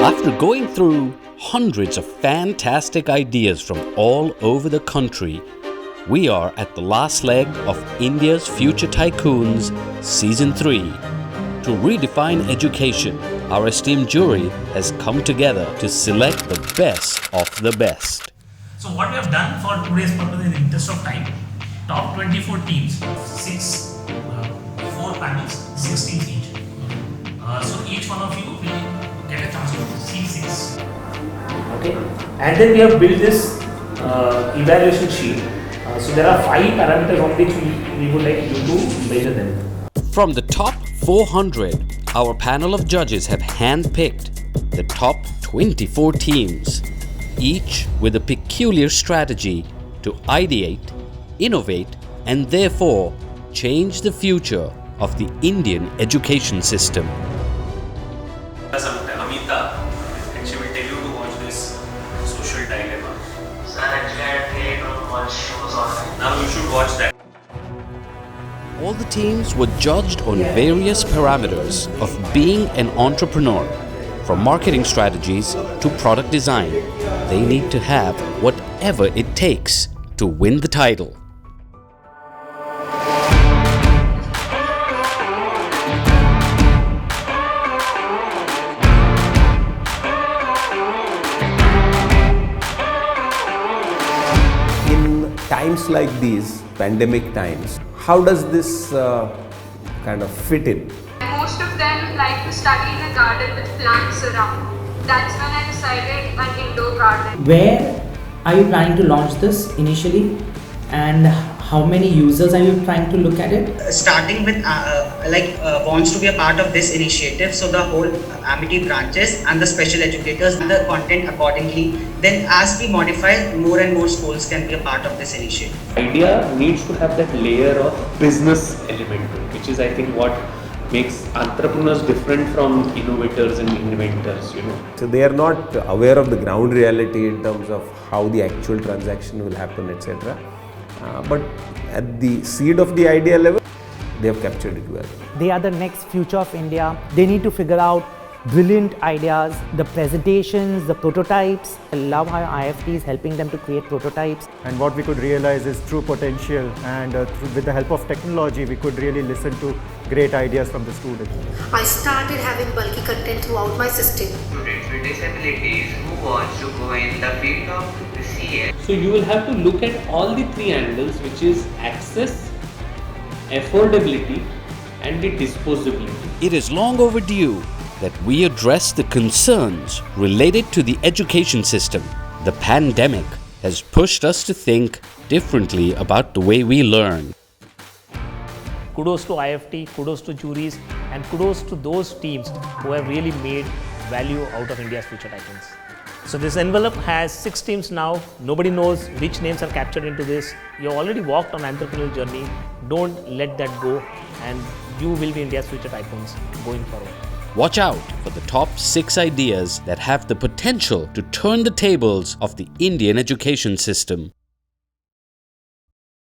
After going through hundreds of fantastic ideas from all over the country, we are at the last leg of India's Future Tycoons Season 3. To redefine education, our esteemed jury has come together to select the best of the best. So what we have done for today's purpose in the interest of time, top 24 teams, 4 panels, 6 teams each. So each one of you will get a chance to see 6. Okay, and then we have built this evaluation sheet. So there are 5 parameters on which we would like you to measure them. From the top 400, our panel of judges have handpicked the top 24 teams, each with a peculiar strategy to ideate, innovate, and therefore change the future of the Indian education system. Amita, and she will tell you to watch this social dilemma. Sir, actually I really don't watch shows online. Now you should watch that. All the teams were judged on various parameters of being an entrepreneur. From marketing strategies to product design, they need to have whatever it takes to win the title. In times like these, pandemic times, how does this kind of fit in? Most of them like to study in a garden with plants around. That's when I decided an indoor garden. Where are you planning to launch this initially, and how many users are you trying to look at it? Starting with wants to be a part of this initiative, so the whole Amity branches and the special educators and the content accordingly. Then as we modify, more and more schools can be a part of this initiative. Idea needs to have that layer of business element to it, which is I think what makes entrepreneurs different from innovators and inventors, So they are not aware of the ground reality in terms of how the actual transaction will happen, etc. But at the seed of the idea level, they have captured it well. They are the next future of India. They need to figure out brilliant ideas, the presentations, the prototypes. I love how IFT is helping them to create prototypes. And what we could realize is true potential, and with the help of technology, we could really listen to great ideas from the students. I started having bulky content throughout my system. Students with disabilities who want to go in the field of the CS. So you will have to look at all the 3 angles, which is access, affordability, and the disposability. It is long overdue that we address the concerns related to the education system. The pandemic has pushed us to think differently about the way we learn. Kudos to IFT, kudos to juries, and kudos to those teams who have really made value out of India's Future Tycoons. So this envelope has 6 teams now. Nobody knows which names are captured into this. You have already walked on entrepreneurial journey. Don't let that go, and you will be India's Future Tycoons going forward. Watch out for the top 6 ideas that have the potential to turn the tables of the Indian education system.